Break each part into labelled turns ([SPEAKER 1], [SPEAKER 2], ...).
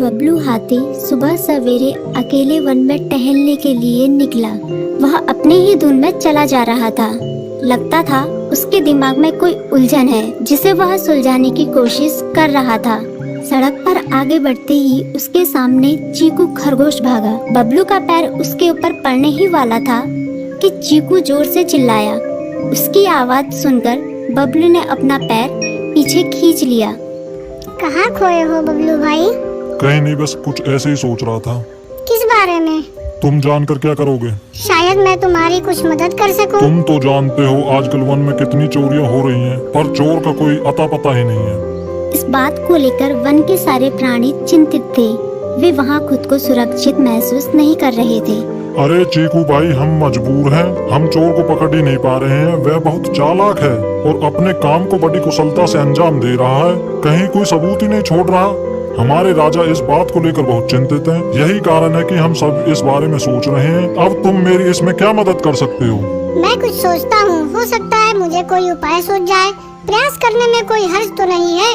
[SPEAKER 1] बबलू हाथी सुबह सवेरे अकेले वन में टहलने के लिए निकला। वह अपने ही धुन में चला जा रहा था। लगता था उसके दिमाग में कोई उलझन है जिसे वह सुलझाने की कोशिश कर रहा था। सड़क पर आगे बढ़ते ही उसके सामने चीकू खरगोश भागा। बबलू का पैर उसके ऊपर पड़ने ही वाला था कि चीकू जोर से चिल्लाया। उसकी आवाज सुनकर बबलू ने अपना पैर पीछे खींच लिया।
[SPEAKER 2] कहाँ खोए हो बबलू भाई?
[SPEAKER 3] कहीं नहीं, बस कुछ ऐसे ही सोच रहा था।
[SPEAKER 2] किस बारे में?
[SPEAKER 3] तुम जानकर क्या करोगे?
[SPEAKER 2] शायद मैं तुम्हारी कुछ मदद कर सकूं।
[SPEAKER 3] तुम तो जानते हो आजकल वन में कितनी चोरियां हो रही हैं, पर चोर का कोई अता पता ही नहीं है।
[SPEAKER 1] इस बात को लेकर वन के सारे प्राणी चिंतित थे। वे वहाँ खुद को सुरक्षित महसूस नहीं कर रहे थे।
[SPEAKER 3] अरे चीकू भाई, हम मजबूर हैं। हम चोर को पकड़ ही नहीं पा रहे हैं। वह बहुत चालाक है और अपने काम को बड़ी कुशलता से अंजाम दे रहा है। कहीं कोई सबूत ही नहीं छोड़ रहा। हमारे राजा इस बात को लेकर बहुत चिंतित हैं। यही कारण है कि हम सब इस बारे में सोच रहे हैं। अब तुम मेरी इसमें क्या मदद कर सकते हो?
[SPEAKER 2] मैं कुछ सोचता हूँ, हो सकता है मुझे कोई उपाय सूझ जाए। प्रयास करने में कोई हर्ज तो नहीं है।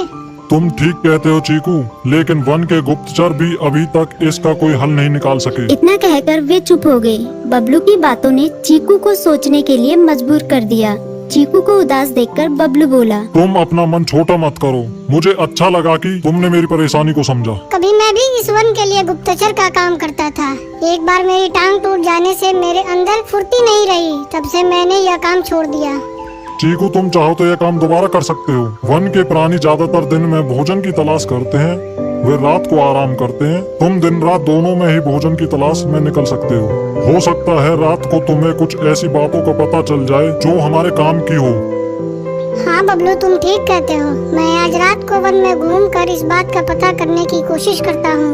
[SPEAKER 3] तुम ठीक कहते हो चीकू, लेकिन वन के गुप्तचर भी अभी तक इसका कोई हल नहीं निकाल सके।
[SPEAKER 1] इतना कहकर वे चुप हो गए। बबलू की बातों ने चीकू को सोचने के लिए मजबूर कर दिया। चीकू को उदास देखकर बबलू बोला,
[SPEAKER 3] तुम अपना मन छोटा मत करो। मुझे अच्छा लगा कि तुमने मेरी परेशानी को समझा।
[SPEAKER 2] कभी मैं भी इस वन के लिए गुप्तचर का काम करता था। एक बार मेरी टांग टूट जाने से मेरे अंदर फुर्ती नहीं रही। तब से मैंने यह काम छोड़ दिया।
[SPEAKER 3] चीकू, तुम चाहो तो यह काम दोबारा कर सकते हो। वन के प्राणी ज्यादातर दिन में भोजन की तलाश करते हैं, वे रात को आराम करते हैं। तुम दिन रात दोनों में ही भोजन की तलाश में निकल सकते हो सकता है रात को तुम्हें कुछ ऐसी बातों का पता चल जाए जो हमारे काम की हो।
[SPEAKER 2] हाँ बबलू, तुम ठीक कहते हो। मैं आज रात को वन में घूमकर इस बात का पता करने की कोशिश करता हूँ।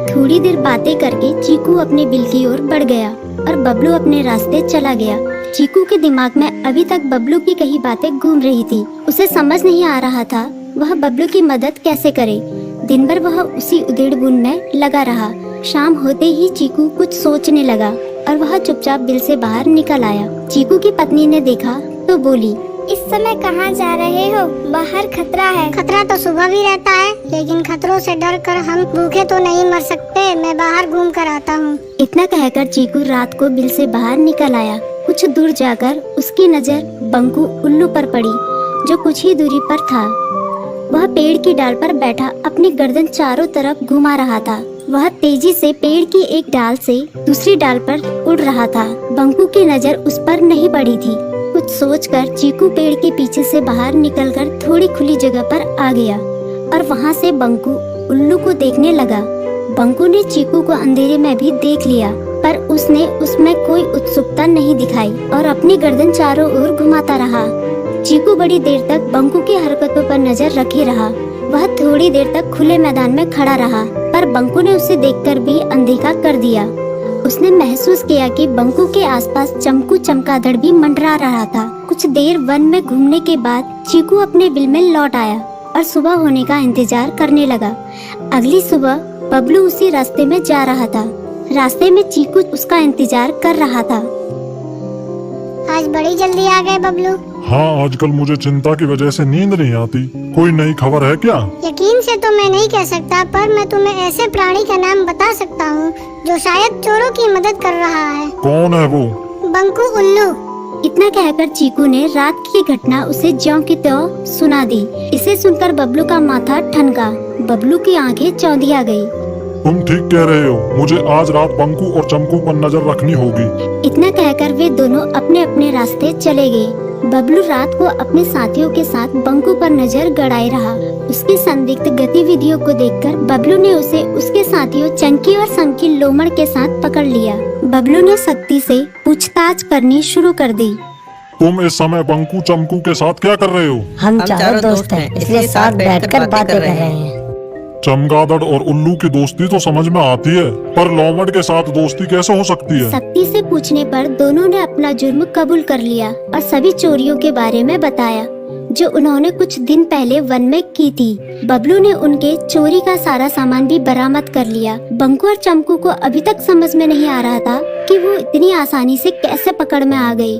[SPEAKER 1] थोड़ी देर बातें करके चीकू अपने बिल की ओर बढ़ गया और बबलू अपने रास्ते चला गया। चीकू के दिमाग में अभी तक बबलू की कही बातें घूम रही थी। उसे समझ नहीं आ रहा था वह बबलू की मदद कैसे करे। दिन भर वह उसी उधेड़-बुन में लगा रहा। शाम होते ही चीकू कुछ सोचने लगा और वह चुपचाप बिल से बाहर निकल आया। चीकू की पत्नी ने देखा तो बोली,
[SPEAKER 2] इस समय कहाँ जा रहे हो? बाहर खतरा है। खतरा तो सुबह भी रहता है, लेकिन खतरों से डर कर हम भूखे तो नहीं मर सकते। मैं बाहर घूम कर आता हूँ।
[SPEAKER 1] इतना कहकर चीकू रात को बिल से बाहर निकल आया। कुछ दूर जाकर उसकी नजर बंकू उल्लू पर पड़ी, जो कुछ ही दूरी पर था। वह पेड़ की डाल पर बैठा अपनी गर्दन चारों तरफ घुमा रहा था। वह तेजी से पेड़ की एक डाल से दूसरी डाल पर उड़ रहा था। बंकू की नजर उस पर नहीं पड़ी थी। कुछ सोचकर चीकू पेड़ के पीछे से बाहर निकलकर थोड़ी खुली जगह पर आ गया और वहाँ से बंकू उल्लू को देखने लगा। बंकू ने चीकू को अंधेरे में भी देख लिया, पर उसने उसमें कोई उत्सुकता नहीं दिखाई और अपनी गर्दन चारों ओर घुमाता रहा। चीकू बड़ी देर तक बंकू की हरकतों पर नजर रखे रहा। वह थोड़ी देर तक खुले मैदान में खड़ा रहा, पर बंकू ने उसे देखकर भी अनदेखा कर दिया। उसने महसूस किया कि बंकू के आसपास चमकू चमगादड़ भी मंडरा रहा था। कुछ देर वन में घूमने के बाद चीकू अपने बिल में लौट आया और सुबह होने का इंतजार करने लगा। अगली सुबह बबलू उसी रास्ते में जा रहा था। रास्ते में चीकू उसका इंतजार कर रहा था।
[SPEAKER 2] आज बड़ी जल्दी आ गए बबलू।
[SPEAKER 3] हाँ, आजकल मुझे चिंता की वजह से नींद नहीं आती। कोई नई खबर है क्या?
[SPEAKER 2] यकीन से तो मैं नहीं कह सकता, पर मैं तुम्हें ऐसे प्राणी का नाम बता सकता हूँ जो शायद चोरों की मदद कर रहा है।
[SPEAKER 3] कौन है वो?
[SPEAKER 2] बंकू उल्लू।
[SPEAKER 1] इतना कहकर चीकू ने रात की घटना उसे ज्यों की त्यों सुना दी। इसे सुनकर बबलू का माथा ठनका। बबलू की आंखें चौंधिया गई।
[SPEAKER 3] तुम ठीक कह रहे हो। मुझे आज रात बंकू और चमकू पर नजर रखनी होगी।
[SPEAKER 1] इतना कहकर वे दोनों अपने अपने रास्ते चले गए। बबलू रात को अपने साथियों के साथ बंकू पर नजर गड़ाए रहा। उसकी संदिग्ध गतिविधियों को देखकर बबलू ने उसे उसके साथियों चंकी और संकी लोमड़ के साथ पकड़ लिया। बबलू ने सख्ती से पूछताछ करनी शुरू कर दी।
[SPEAKER 3] तुम इस समय बंकू चमकू के साथ क्या कर रहे हो?
[SPEAKER 4] हम चारों दोस्त हैं, इसलिए साथ बैठकर बातें कर रहे हैं।
[SPEAKER 3] चमगादड़ और उल्लू की दोस्ती तो समझ में आती है, पर लोमड़ के साथ दोस्ती कैसे हो सकती है?
[SPEAKER 1] सख्ती से पूछने पर दोनों ने अपना जुर्म कबूल कर लिया और सभी चोरियों के बारे में बताया जो उन्होंने कुछ दिन पहले वन में की थी। बबलू ने उनके चोरी का सारा सामान भी बरामद कर लिया। बंकू और चमकू को अभी तक समझ में नहीं आ रहा था कि वो इतनी आसानी से कैसे पकड़ में आ गई।